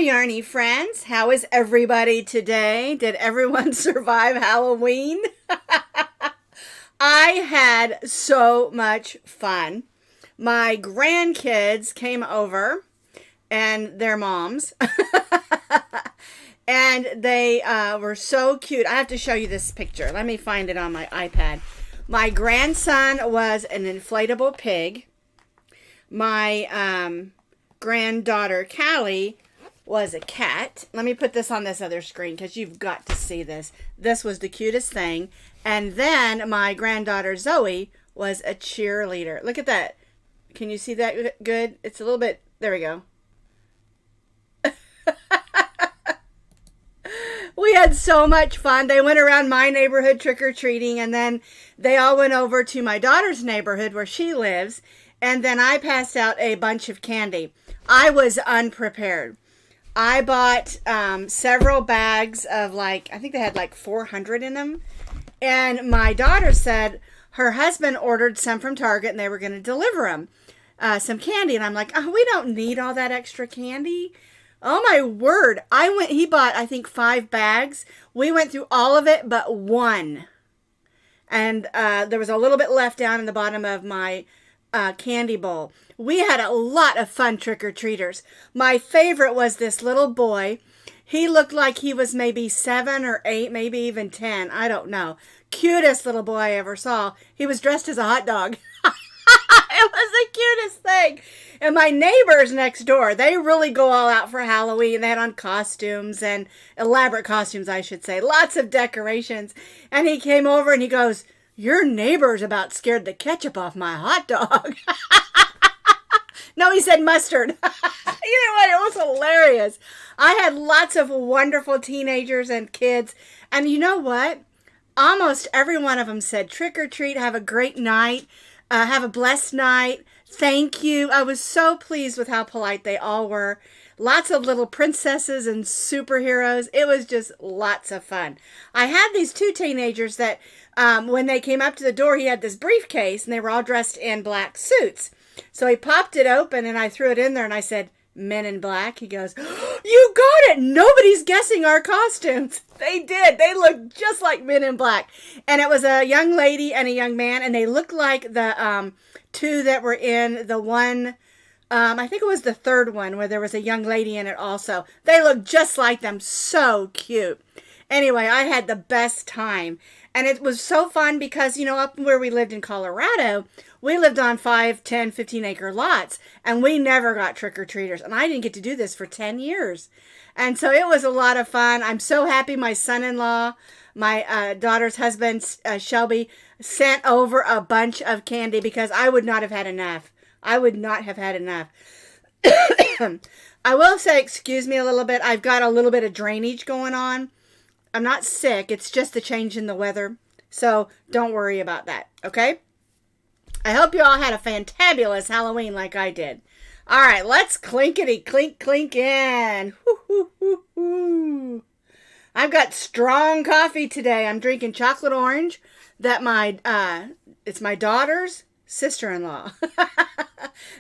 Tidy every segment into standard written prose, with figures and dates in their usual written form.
Yarny friends. How is everybody today? Did everyone survive Halloween? I had so much fun. My grandkids came over and their moms. And they were so cute. I have to show you this picture. Let me find it on my iPad. My grandson was an inflatable pig. My granddaughter, Callie, was a cat. Let me put this on this other screen because you've got to see this. This was the cutest thing. And then my granddaughter, Zoe, was a cheerleader. Look at that. Can you see that good? It's a little bit... There we go. We had so much fun. They went around my neighborhood trick-or-treating, and then they all went over to my daughter's neighborhood where she lives, and then I passed out a bunch of candy. I was unprepared. I bought several bags of I think they had 400 in them, and my daughter said her husband ordered some from Target, and they were going to deliver them some candy, and I'm like, oh, we don't need all that extra candy. Oh my word. He bought, I think, 5 bags. We went through all of it but one. And there was a little bit left down in the bottom of my candy bowl. We had a lot of fun trick-or-treaters. My favorite was this little boy. He looked like he was maybe 7 or 8, maybe even 10. I don't know. Cutest little boy I ever saw. He was dressed as a hot dog. It was the cutest thing. And my neighbors next door, they really go all out for Halloween. They had on costumes and elaborate costumes, I should say. Lots of decorations. And he came over and he goes, your neighbor's about scared the ketchup off my hot dog. No, he said mustard. Either way, it was hilarious. I had lots of wonderful teenagers and kids. And you know what? Almost every one of them said, trick or treat, have a great night. Have a blessed night. Thank you. I was so pleased with how polite they all were. Lots of little princesses and superheroes. It was just lots of fun. I had these 2 teenagers that when they came up to the door, he had this briefcase and they were all dressed in black suits. So he popped it open and I threw it in there and I said, Men in Black. He goes, oh, you got it. Nobody's guessing our costumes. They did. They looked just like Men in Black. And it was a young lady and a young man. And they looked like the 2 that were in the one, I think it was the 3rd one where there was a young lady in it also. They looked just like them. So cute. Anyway, I had the best time. And it was so fun because, you know, up where we lived in Colorado, we lived on 5, 10, 15-acre lots, and we never got trick-or-treaters. And I didn't get to do this for 10 years. And so it was a lot of fun. I'm so happy my son-in-law, my daughter's husband, Shelby, sent over a bunch of candy because I would not have had enough. I would not have had enough. I will say, excuse me a little bit, I've got a little bit of drainage going on. I'm not sick. It's just the change in the weather. So don't worry about that. Okay? I hope you all had a fantabulous Halloween like I did. All right, let's clinkety clink clink in. Woo. I've got strong coffee today. I'm drinking chocolate orange that it's my daughter's sister-in-law.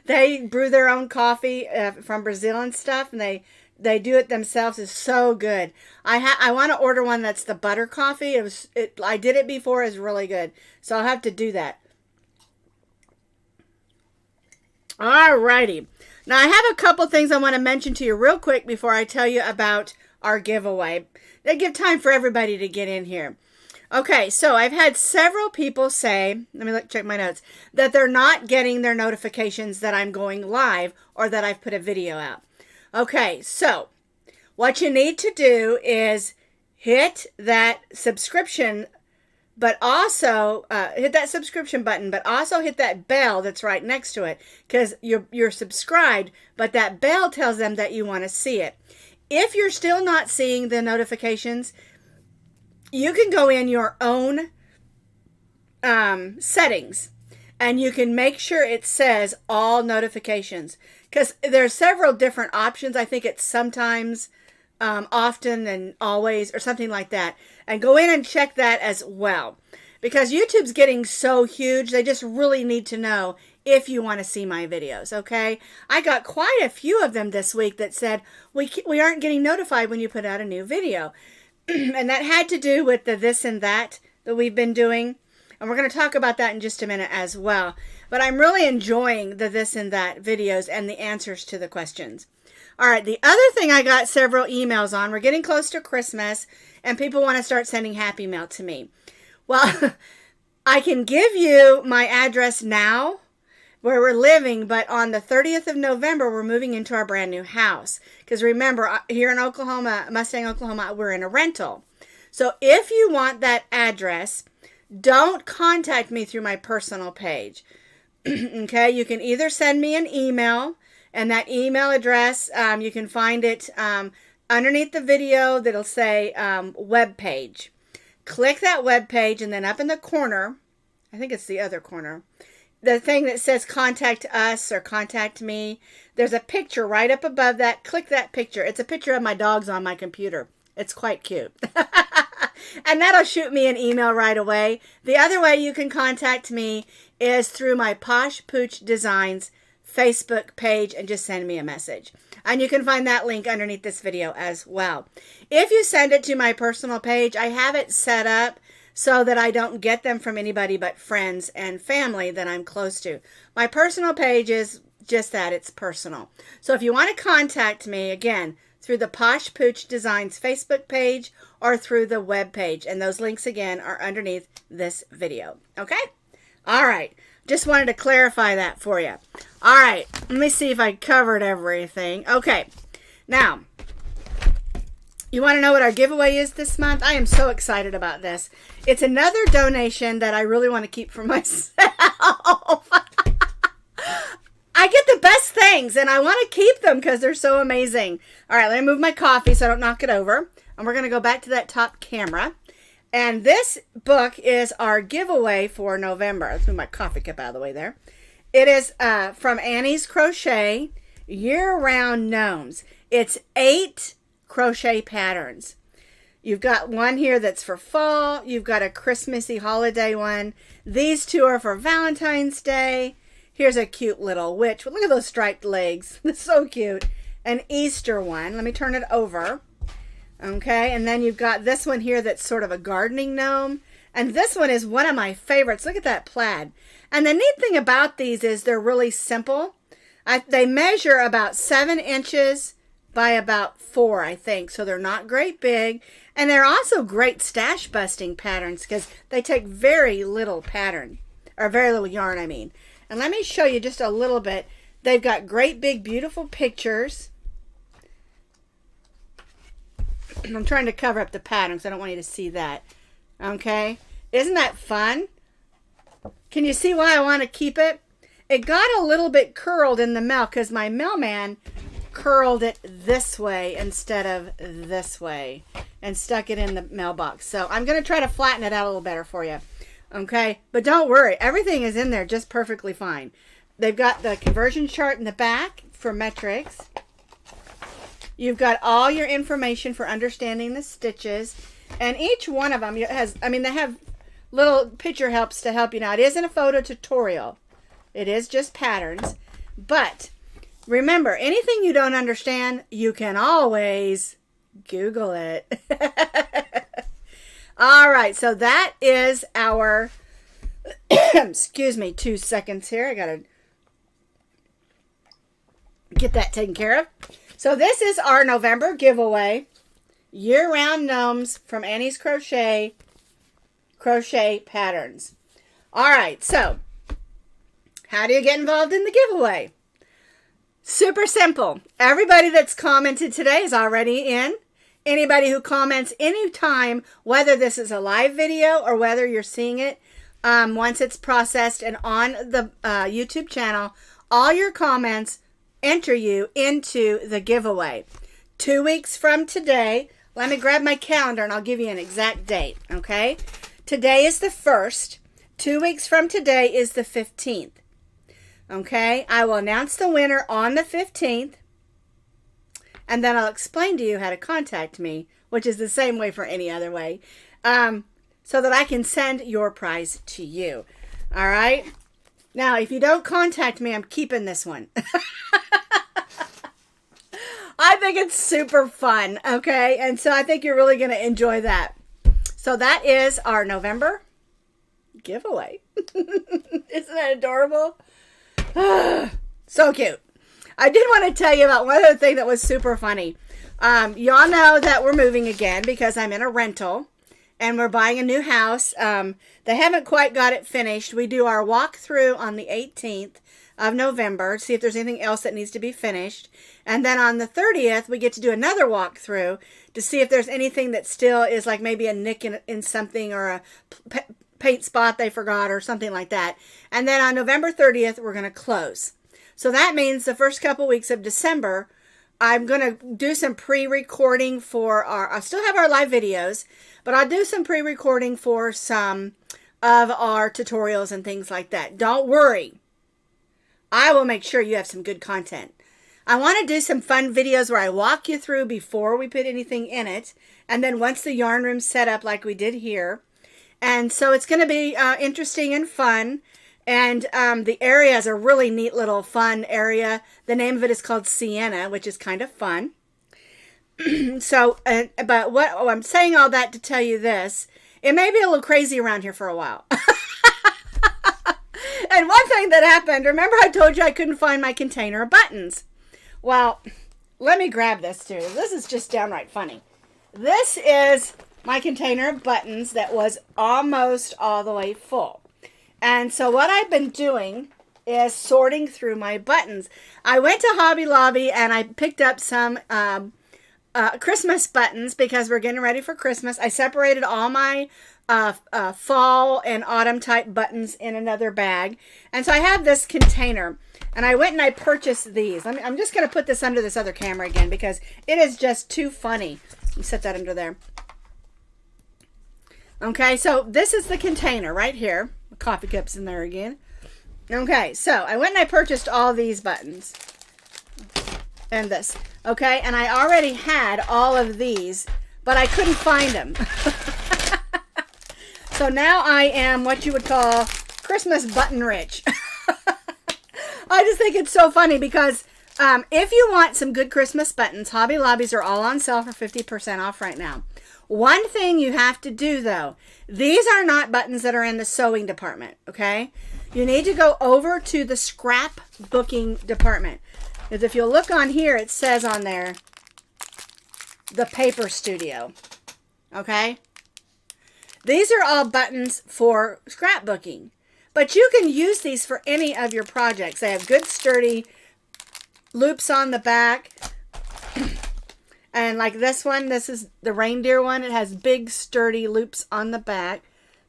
They brew their own coffee from Brazil and stuff, and they do it themselves. It's so good. I want to order one that's the butter coffee. I did it before. It's really good. So I'll have to do that. Alrighty. Now I have a couple things I want to mention to you real quick before I tell you about our giveaway. They give time for everybody to get in here. Okay, so I've had several people say, let me check my notes, that they're not getting their notifications that I'm going live or that I've put a video out. Okay, so what you need to do is hit that subscription, but also hit that subscription button, but also hit that bell that's right next to it because you're subscribed, but that bell tells them that you want to see it. If you're still not seeing the notifications, you can go in your own settings and you can make sure it says all notifications. Because there's several different options. I think it's sometimes, often, and always, or something like that. And go in and check that as well. Because YouTube's getting so huge, they just really need to know if you want to see my videos, okay? I got quite a few of them this week that said, we aren't getting notified when you put out a new video. And that had to do with the this and that we've been doing. And we're going to talk about that in just a minute as well. But I'm really enjoying the this and that videos and the answers to the questions. All right, the other thing I got several emails on, we're getting close to Christmas, and people want to start sending Happy Mail to me. Well, I can give you my address now where we're living, but on the 30th of November, we're moving into our brand new house. Because remember, here in Oklahoma, Mustang, Oklahoma, we're in a rental. So if you want that address, don't contact me through my personal page. Okay, you can either send me an email, and that email address, you can find it underneath the video that'll say web page. Click that web page, and then up in the corner, I think it's the other corner, the thing that says contact us or contact me, there's a picture right up above that. Click that picture. It's a picture of my dogs on my computer. It's quite cute. And that'll shoot me an email right away. The other way you can contact me is through my Posh Pooch Designs Facebook page and just send me a message. And you can find that link underneath this video as well. If you send it to my personal page, I have it set up so that I don't get them from anybody but friends and family that I'm close to. My personal page is just that, it's personal. So if you want to contact me, again, through the Posh Pooch Designs Facebook page or through the web page. And those links, again, are underneath this video. Okay? All right. Just wanted to clarify that for you. All right. Let me see if I covered everything. Okay. Now, you want to know what our giveaway is this month? I am so excited about this. It's another donation that I really want to keep for myself. I get the best things, and I want to keep them because they're so amazing. All right, let me move my coffee so I don't knock it over. And we're going to go back to that top camera. And this book is our giveaway for November. Let's move my coffee cup out of the way there. It is from Annie's Crochet, Year-Round Gnomes. It's 8 crochet patterns. You've got one here that's for fall. You've got a Christmassy holiday one. These two are for Valentine's Day. Here's a cute little witch. Look at those striped legs. That's so cute. An Easter one. Let me turn it over. Okay, and then you've got this one here that's sort of a gardening gnome. And this one is one of my favorites. Look at that plaid. And the neat thing about these is they're really simple. They measure about 7 inches by about 4, I think. So they're not great big. And they're also great stash busting patterns because they take very little pattern. Or very little yarn, I mean. And let me show you just a little bit. They've got great big beautiful pictures. I'm trying to cover up the pattern because I don't want you to see that. Okay. Isn't that fun? Can you see why I want to keep it? It got a little bit curled in the mail because my mailman curled it this way instead of this way and stuck it in the mailbox. So I'm going to try to flatten it out a little better for you. Okay, but don't worry. Everything is in there just perfectly fine. They've got the conversion chart in the back for metrics. You've got all your information for understanding the stitches. And each one of them has, they have little picture helps to help you. Now, it isn't a photo tutorial. It is just patterns. But remember, anything you don't understand, you can always Google it. All right, so that is our, excuse me, 2 seconds here. I got to get that taken care of. So this is our November giveaway, Year-Round Gnomes from Annie's Crochet Patterns. All right, so how do you get involved in the giveaway? Super simple. Everybody that's commented today is already in. Anybody who comments anytime, whether this is a live video or whether you're seeing it once it's processed and on the YouTube channel, all your comments enter you into the giveaway. 2 weeks from today, let me grab my calendar and I'll give you an exact date, okay? Today is the 1st. 2 weeks from today is the 15th, okay? I will announce the winner on the 15th. And then I'll explain to you how to contact me, which is the same way for any other way, so that I can send your prize to you. All right? Now, if you don't contact me, I'm keeping this one. I think it's super fun, okay? And so I think you're really going to enjoy that. So that is our November giveaway. Isn't that adorable? So cute. I did want to tell you about one other thing that was super funny. Y'all know that we're moving again because I'm in a rental and we're buying a new house. They haven't quite got it finished. We do our walkthrough on the 18th of November, see if there's anything else that needs to be finished. And then on the 30th, we get to do another walkthrough to see if there's anything that still is like maybe a nick in something or a paint spot they forgot or something like that. And then on November 30th, we're going to close. So that means the first couple weeks of December, I'm going to do some pre-recording for I still have our live videos, but I'll do some pre-recording for some of our tutorials and things like that. Don't worry. I will make sure you have some good content. I want to do some fun videos where I walk you through before we put anything in it. And then once the yarn room's set up like we did here. And so it's going to be interesting and fun. And the area is a really neat little fun area. The name of it is called Sienna, which is kind of fun. So, but I'm saying all that to tell you this. It may be a little crazy around here for a while. And one thing that happened, remember I told you I couldn't find my container of buttons. Well, let me grab this too. This is just downright funny. This is my container of buttons that was almost all the way full. And so what I've been doing is sorting through my buttons. I went to Hobby Lobby and I picked up some Christmas buttons because we're getting ready for Christmas. I separated all my fall and autumn type buttons in another bag. And so I have this container and I went and I purchased these. I'm just going to put this under this other camera again because it is just too funny. Let me set that under there. Okay, so this is the container right here. The coffee cup's in there again. Okay, so I went and I purchased all these buttons. And this. Okay, and I already had all of these, but I couldn't find them. So now I am what you would call Christmas button rich. I just think it's so funny because if you want some good Christmas buttons, Hobby Lobbies are all on sale for 50% off right now. One thing you have to do though, these are not buttons that are in the sewing department, okay? You need to go over to the scrapbooking department. Because if you'll look on here, it says on there, the Paper Studio, okay? These are all buttons for scrapbooking, but you can use these for any of your projects. They have good sturdy loops on the back. And like this one, this is the reindeer one. It has big sturdy loops on the back.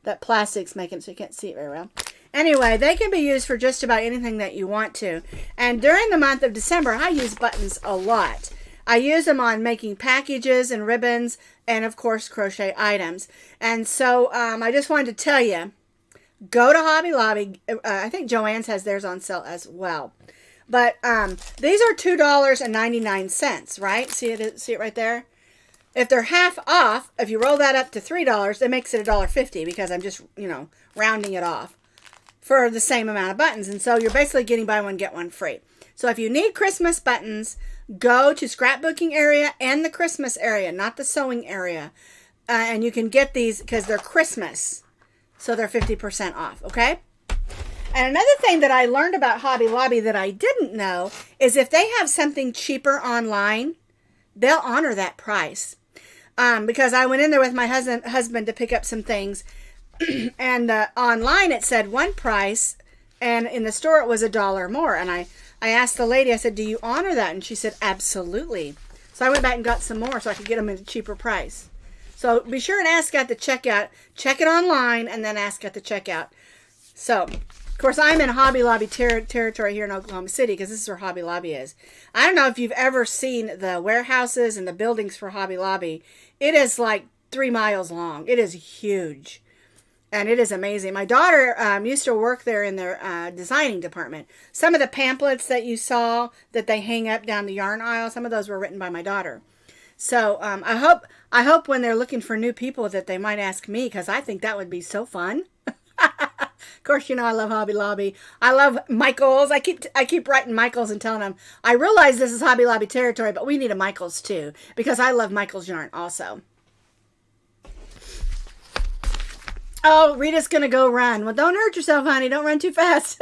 That plastic's making it so you can't see it very well. Anyway, they can be used for just about anything that you want to. And during the month of December, I use buttons a lot. I use them on making packages and ribbons and, of course, crochet items. And so I just wanted to tell you, go to Hobby Lobby. I think Joann's has theirs on sale as well. But these are $2.99, right? See it right there? If they're half off, if you roll that up to $3, it makes it $1.50 because I'm just, rounding it off for the same amount of buttons. And so you're basically getting buy one, get one free. So if you need Christmas buttons, go to scrapbooking area and the Christmas area, not the sewing area. And you can get these because they're Christmas. So they're 50% off, okay? And another thing that I learned about Hobby Lobby that I didn't know is if they have something cheaper online, they'll honor that price. Because I went in there with my husband to pick up some things. And online it said one price, and in the store it was $1 more. And I asked the lady, I said, do you honor that? And she said, absolutely. So I went back and got some more so I could get them at a cheaper price. So be sure and ask at the checkout. Check it online and then ask at the checkout. So, of course, I'm in Hobby Lobby territory here in Oklahoma City because this is where Hobby Lobby is. I don't know if you've ever seen the warehouses and the buildings for Hobby Lobby. It is like 3 miles long. It is huge. And it is amazing. My daughter used to work there in their designing department. Some of the pamphlets that you saw that they hang up down the yarn aisle, some of those were written by my daughter. So I hope when they're looking for new people that they might ask me because I think that would be so fun. Of course, you know I love Hobby Lobby. I love Michaels. I keep writing Michaels and telling them, I realize this is Hobby Lobby territory, but we need a Michaels too, because I love Michaels yarn also. Oh, Rita's going to go run. Well, don't hurt yourself, honey. Don't run too fast.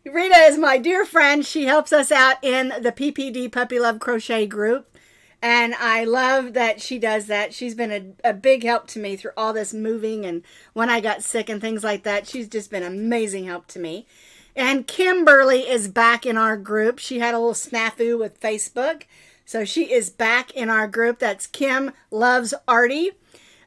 Rita is my dear friend. She helps us out in the PPD Puppy Love Crochet group. And I love that she does that. She's been a big help to me through all this moving and when I got sick and things like that. She's just been amazing help to me. And Kimberly is back in our group. She had a little snafu with Facebook. So she is back in our group. That's Kim Loves Artie.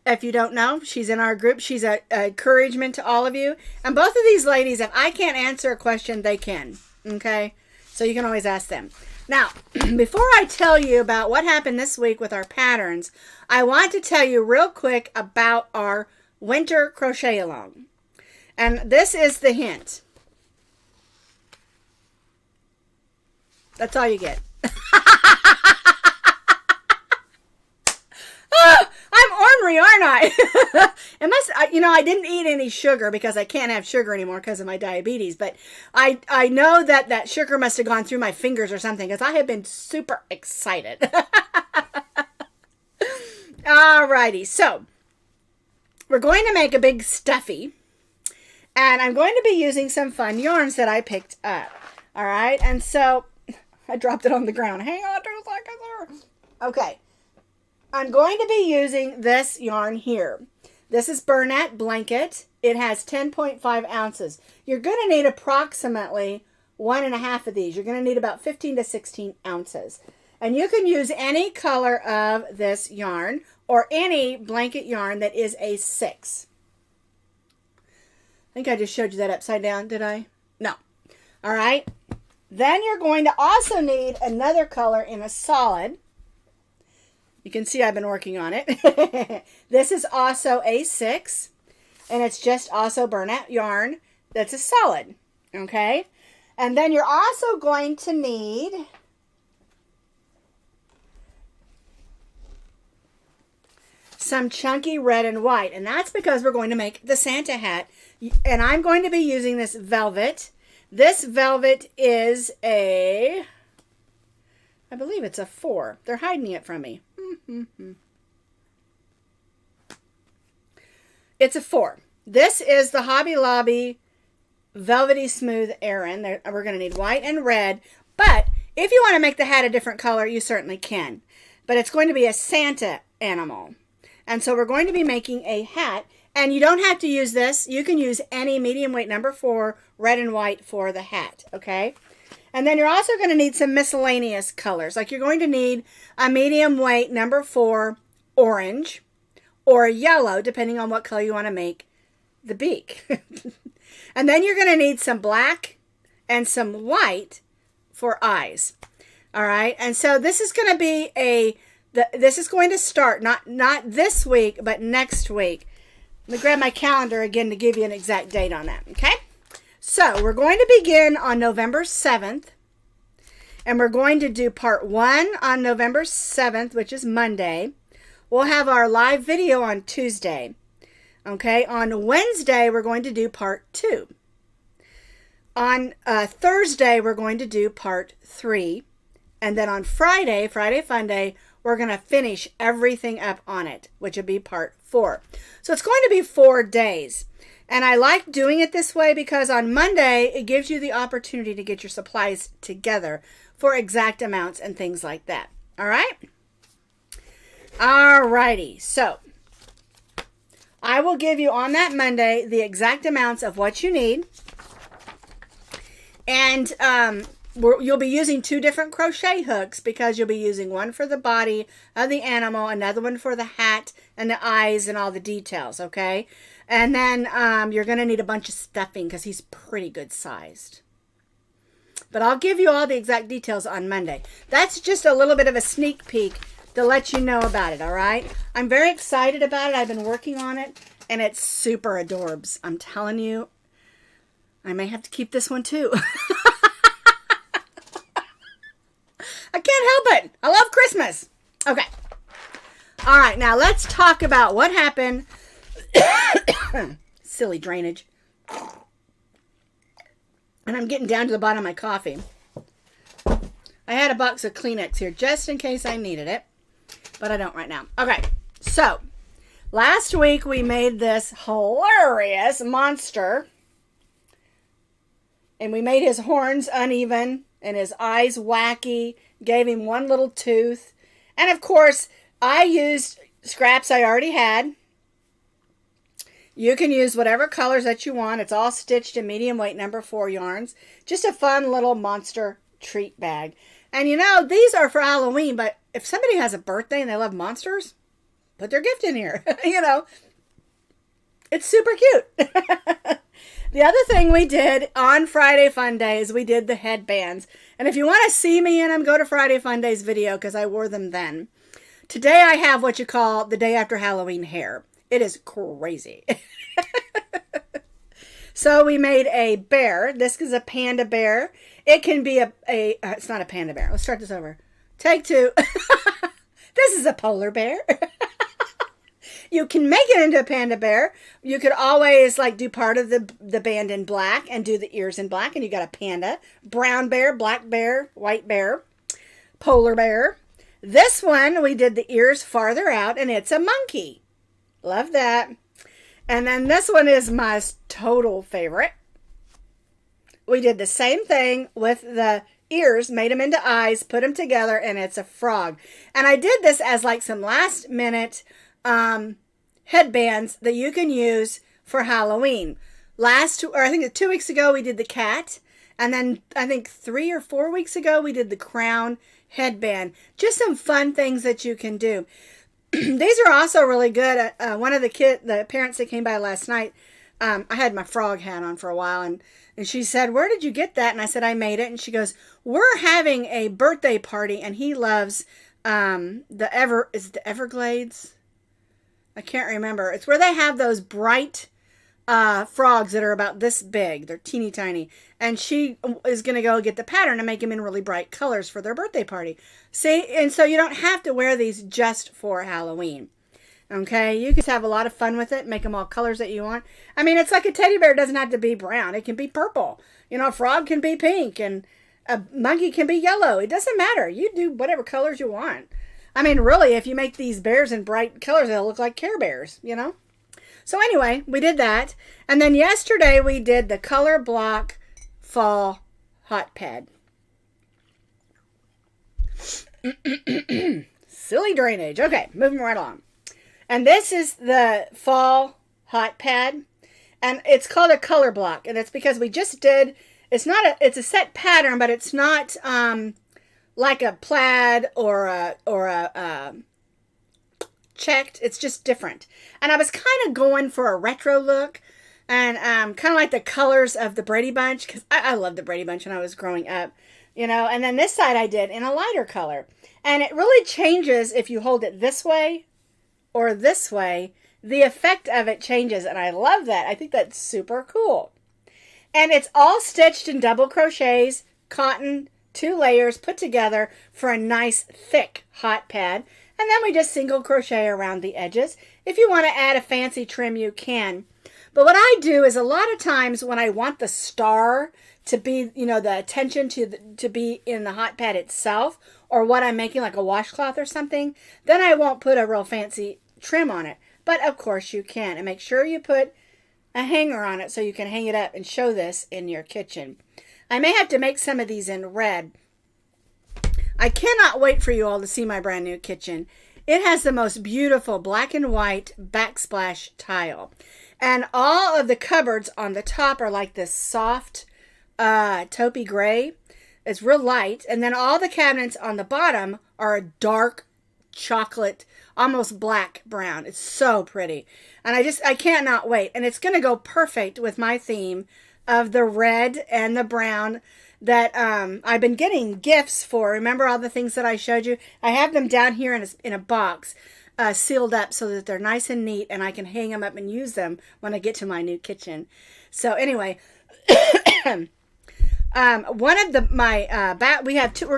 If you don't know, she's in our group. She's an encouragement to all of you. And both of these ladies, if I can't answer a question, they can. Okay? So you can always ask them. Now, before I tell you about what happened this week with our patterns, I want to tell you real quick about our winter crochet along. And this is the hint. That's all you get. I'm ornery, aren't I? It must, I didn't eat any sugar because I can't have sugar anymore because of my diabetes. But I know that sugar must have gone through my fingers or something because I have been super excited. Alrighty, so we're going to make a big stuffy. And I'm going to be using some fun yarns that I picked up. Alright, and so I dropped it on the ground. Hang on 2 seconds. Okay. I'm going to be using this yarn here. This is Bernat Blanket. It has 10.5 ounces. You're going to need approximately 1.5 of these. You're going to need about 15 to 16 ounces. And you can use any color of this yarn or any blanket yarn that is a 6. I think I just showed you that upside down, did I? No. All right. Then you're going to also need another color in a solid. You can see I've been working on it. This is also a 6. And it's just also Bernat yarn that's a solid. Okay? And then you're also going to need some chunky red and white. And that's because we're going to make the Santa hat. And I'm going to be using this velvet. This velvet is I believe it's a 4. They're hiding it from me. It's a 4. This is the Hobby Lobby Velvety Smooth Aran. We're going to need white and red. But if you want to make the hat a different color, you certainly can. But it's going to be a Santa animal. And so we're going to be making a hat. And you don't have to use this. You can use any medium weight number 4 red and white for the hat. Okay? And then you're also going to need some miscellaneous colors. Like you're going to need a medium weight number 4 orange or a yellow, depending on what color you want to make the beak. And then you're going to need some black and some white for eyes. All right. And so this is going to be this is going to start not this week, but next week. Let me grab my calendar again to give you an exact date on that. Okay. So we're going to begin on November 7th, and we're going to do part 1 on November 7th, which is Monday. We'll have our live video on Tuesday. Okay, on Wednesday, we're going to do part 2. On Thursday, we're going to do part 3. And then on Friday Fun Day, we're going to finish everything up on it, which will be part 4. So it's going to be 4 days. And I like doing it this way because on Monday, it gives you the opportunity to get your supplies together for exact amounts and things like that. All right? All righty. So I will give you on that Monday the exact amounts of what you need. And you'll be using 2 different crochet hooks because you'll be using one for the body of the animal, another one for the hat and the eyes and all the details, okay? And then you're going to need a bunch of stuffing because he's pretty good sized. But I'll give you all the exact details on Monday. That's just a little bit of a sneak peek to let you know about it, all right? I'm very excited about it. I've been working on it, and it's super adorbs. I'm telling you, I may have to keep this one too. I can't help it. I love Christmas. Okay. All right, now let's talk about what happened. Silly drainage. And I'm getting down to the bottom of my coffee. I had a box of Kleenex here just in case I needed it, but I don't right now. Okay, so last week we made this hilarious monster, and we made his horns uneven and his eyes wacky, gave him one little tooth, and of course I used scraps I already had. You can use whatever colors that you want. It's all stitched in medium weight number 4 yarns. Just a fun little monster treat bag. And you know, these are for Halloween, but if somebody has a birthday and they love monsters, put their gift in here. You know, it's super cute. The other thing we did on Friday Fun Days, we did the headbands. And if you want to see me in them, go to Friday Fun Days video because I wore them then. Today I have what you call the day after Halloween hair. It is crazy. So we made a bear. This is a panda bear. It can be it's not a panda bear. Let's start this over. Take 2. This is a polar bear. You can make it into a panda bear. You could always like do part of the band in black and do the ears in black. And you got a panda, brown bear, black bear, white bear, polar bear. This one, we did the ears farther out and it's a monkey. Love that. And then this one is my total favorite. We did the same thing with the ears, made them into eyes, put them together, and it's a frog. And I did this as like some last minute headbands that you can use for Halloween. I think 2 weeks ago we did the cat. And then I think 3 or 4 weeks ago we did the crown headband. Just some fun things that you can do. These are also really good. One of the parents that came by last night, I had my frog hat on for a while, and she said, "Where did you get that?" And I said, "I made it." And she goes, "We're having a birthday party, and he loves the Everglades? I can't remember. It's where they have those bright frogs that are about this big. They're teeny tiny. And she is going to go get the pattern and make them in really bright colors for their birthday party. See, and so you don't have to wear these just for Halloween. Okay, you can have a lot of fun with it. Make them all colors that you want. I mean, it's like a teddy bear. It doesn't have to be brown. It can be purple. You know, a frog can be pink and a monkey can be yellow. It doesn't matter. You do whatever colors you want. I mean, really, if you make these bears in bright colors, they'll look like Care Bears, you know? So anyway, we did that. And then yesterday we did the Color Block Fall Hot Pad. Silly drainage. Okay, moving right along. And this is the Fall Hot Pad. And it's called a color block. And it's because we just did, it's a set pattern, but it's not like a plaid or a checked. It's just different. And I was kind of going for a retro look. And kind of like the colors of the Brady Bunch, because I loved the Brady Bunch when I was growing up, you know. And then this side I did in a lighter color. And it really changes if you hold it this way or this way. The effect of it changes, and I love that. I think that's super cool. And it's all stitched in double crochets, cotton, 2 layers put together for a nice thick hot pad. And then we just single crochet around the edges. If you want to add a fancy trim, you can. But what I do is a lot of times when I want the star to be, you know, the attention to be in the hot pad itself, or what I'm making like a washcloth or something, then I won't put a real fancy trim on it. But of course you can. And make sure you put a hanger on it so you can hang it up and show this in your kitchen. I may have to make some of these in red. I cannot wait for you all to see my brand new kitchen. It has the most beautiful black and white backsplash tile. And all of the cupboards on the top are like this soft taupey gray. It's real light. And then all the cabinets on the bottom are a dark chocolate, almost black brown. It's so pretty. And I cannot wait. And it's going to go perfect with my theme of the red and the brown that I've been getting gifts for. Remember all the things that I showed you? I have them down here in a box. Sealed up so that they're nice and neat, and I can hang them up and use them when I get to my new kitchen. So anyway, one of we're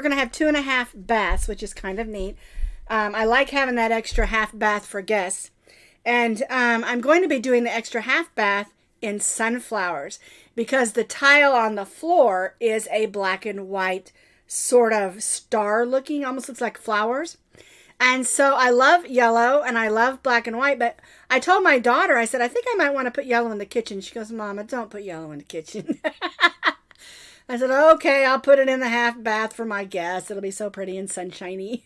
gonna have 2.5 baths, which is kind of neat. I like having that extra half bath for guests, and I'm going to be doing the extra half bath in sunflowers because the tile on the floor is a black and white sort of star looking, almost looks like flowers. And so I love yellow and I love black and white, but I told my daughter, I said, I think I might want to put yellow in the kitchen. She goes, Mama, don't put yellow in the kitchen. I said, okay, I'll put it in the half bath for my guests. It'll be so pretty and sunshiny.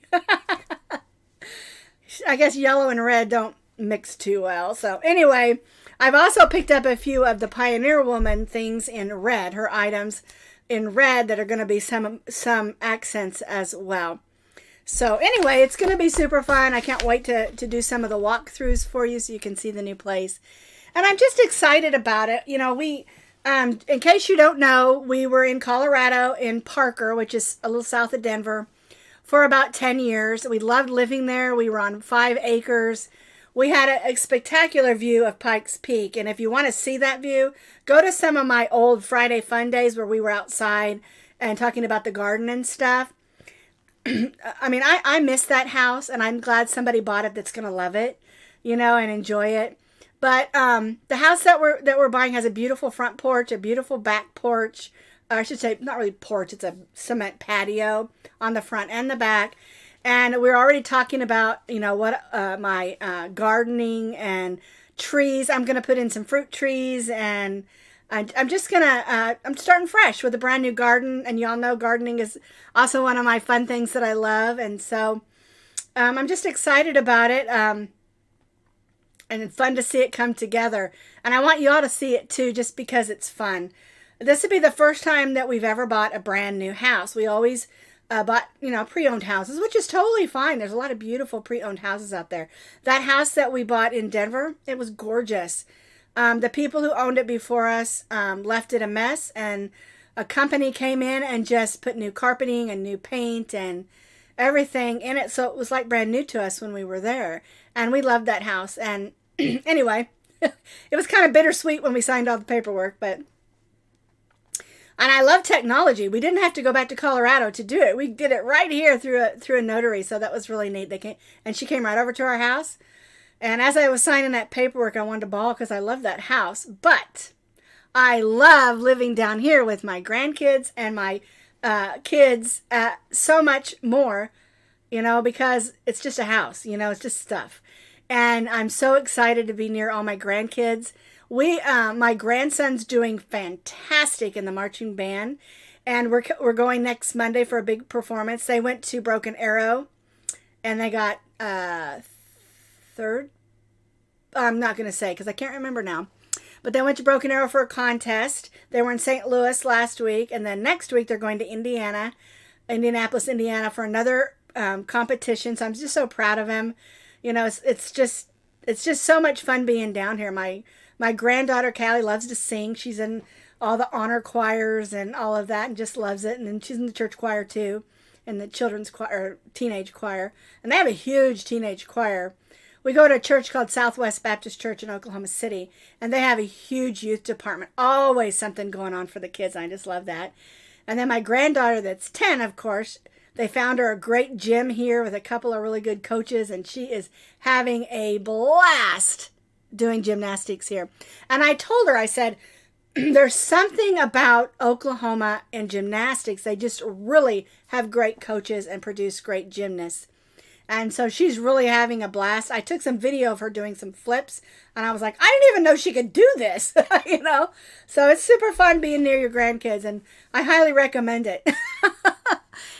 I guess yellow and red don't mix too well. So anyway, I've also picked up a few of the Pioneer Woman things in red, her items in red that are going to be some accents as well. So anyway, it's going to be super fun. I can't wait to do some of the walkthroughs for you so you can see the new place. And I'm just excited about it. You know, in case you don't know, we were in Colorado in Parker, which is a little south of Denver, for about 10 years. We loved living there. We were on 5 acres. We had a spectacular view of Pikes Peak. And if you want to see that view, go to some of my old Friday Fun Days where we were outside and talking about the garden and stuff. I mean, I miss that house, and I'm glad somebody bought it that's going to love it, you know, and enjoy it. But the house that we're buying has a beautiful front porch, a beautiful back porch. Or I should say, not really porch, it's a cement patio on the front and the back. And we're already talking about, you know, what my gardening and trees. I'm going to put in some fruit trees, and I'm just going to, I'm starting fresh with a brand new garden. And y'all know gardening is also one of my fun things that I love. And so I'm just excited about it. And it's fun to see it come together. And I want you all to see it too, just because it's fun. This would be the first time that we've ever bought a brand new house. We always bought, you know, pre-owned houses, which is totally fine. There's a lot of beautiful pre-owned houses out there. That house that we bought in Denver, it was gorgeous. The people who owned it before us left it a mess, and a company came in and just put new carpeting and new paint and everything in it. So it was like brand new to us when we were there. And we loved that house. And anyway, it was kind of bittersweet when we signed all the paperwork, but... And I love technology. We didn't have to go back to Colorado to do it. We did it right here through a notary, so that was really neat. She came right over to our house. And as I was signing that paperwork, I wanted to bawl because I love that house. But I love living down here with my grandkids and my kids so much more, you know, because it's just a house, you know, it's just stuff. And I'm so excited to be near all my grandkids. My grandson's doing fantastic in the marching band, and we're going next Monday for a big performance. They went to Broken Arrow, and they got third. I'm not going to say because I can't remember now. But they went to Broken Arrow for a contest. They were in St. Louis last week, and then next week they're going to Indianapolis, Indiana for another competition. So I'm just so proud of him. You know, it's just so much fun being down here. My granddaughter, Callie, loves to sing. She's in all the honor choirs and all of that and just loves it. And then she's in the church choir, too, and the children's choir, teenage choir. And they have a huge teenage choir. We go to a church called Southwest Baptist Church in Oklahoma City, and they have a huge youth department. Always something going on for the kids. I just love that. And then my granddaughter, that's 10, of course, they found her a great gym here with a couple of really good coaches, and she is having a blast doing gymnastics here. And I told her, I said, there's something about Oklahoma and gymnastics. They just really have great coaches and produce great gymnasts. And so she's really having a blast. I took some video of her doing some flips, and I was like, I didn't even know she could do this, you know? So it's super fun being near your grandkids, and I highly recommend it.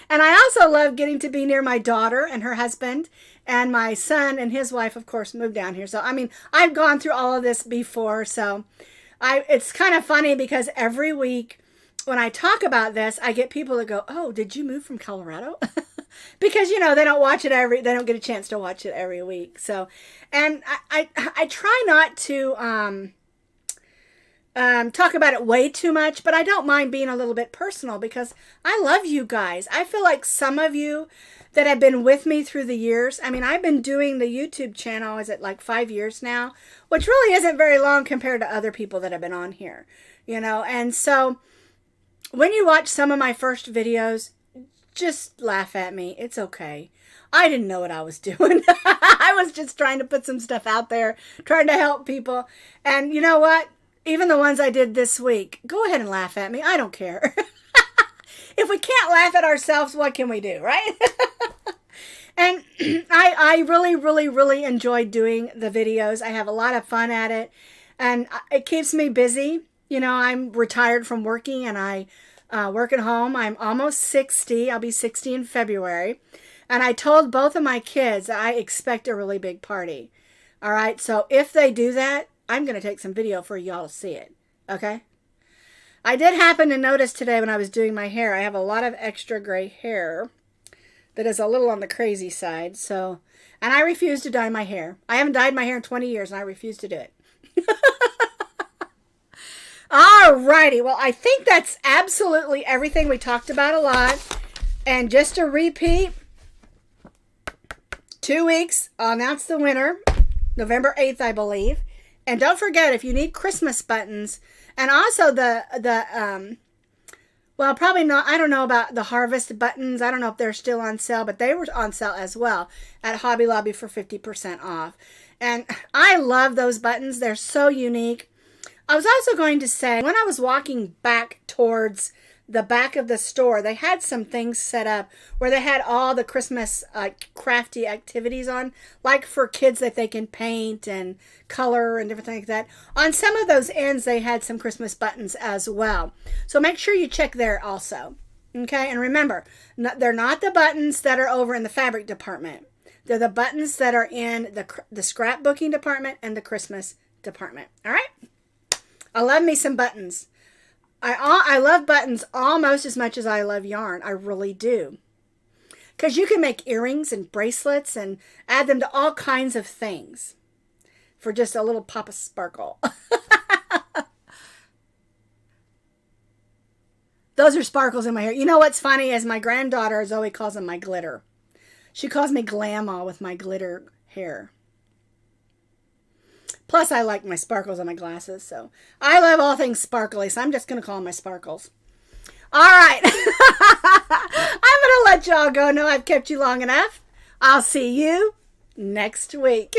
And I also love getting to be near my daughter and her husband, and my son and his wife, of course, moved down here. So, I mean, I've gone through all of this before, so it's kind of funny because every week when I talk about this, I get people that go, oh, did you move from Colorado? Because, you know, they don't get a chance to watch it every week. So, and I try not to talk about it way too much, but I don't mind being a little bit personal because I love you guys. I feel like some of you that have been with me through the years, I mean, I've been doing the YouTube channel, is it like 5 years now, which really isn't very long compared to other people that have been on here, you know, and so when you watch some of my first videos, just laugh at me. It's okay. I didn't know what I was doing. I was just trying to put some stuff out there, trying to help people. And you know what? Even the ones I did this week. Go ahead and laugh at me. I don't care. If we can't laugh at ourselves, what can we do, right? And I really, really, really enjoyed doing the videos. I have a lot of fun at it. And it keeps me busy. You know, I'm retired from working and I work at home. I'm almost 60. I'll be 60 in February. And I told both of my kids I expect a really big party. All right. So if they do that, I'm going to take some video for y'all to see it. Okay. I did happen to notice today when I was doing my hair, I have a lot of extra gray hair that is a little on the crazy side. So, and I refuse to dye my hair. I haven't dyed my hair in 20 years and I refuse to do it. Alrighty. Well, I think that's absolutely everything. We talked about a lot. And just to repeat, 2 weeks, I'll announce the winner, November 8th, I believe. And don't forget, if you need Christmas buttons, and also well, probably not, I don't know about the Harvest buttons. I don't know if they're still on sale, but they were on sale as well at Hobby Lobby for 50% off. And I love those buttons. They're so unique. I was also going to say, when I was walking back towards the back of the store, they had some things set up where they had all the Christmas crafty activities on, like for kids that they can paint and color and different things like that. On some of those ends, they had some Christmas buttons as well. So make sure you check there also. Okay, and remember, they're not the buttons that are over in the fabric department. They're the buttons that are in the scrapbooking department and the Christmas department. All right? I love me some buttons. I love buttons almost as much as I love yarn. I really do. Because you can make earrings and bracelets and add them to all kinds of things for just a little pop of sparkle. Those are sparkles in my hair. You know what's funny is my granddaughter, Zoe, calls them my glitter. She calls me Glama with my glitter hair. Plus, I like my sparkles on my glasses, so I love all things sparkly, so I'm just going to call them my sparkles. All right. I'm going to let y'all go. No, I've kept you long enough. I'll see you next week.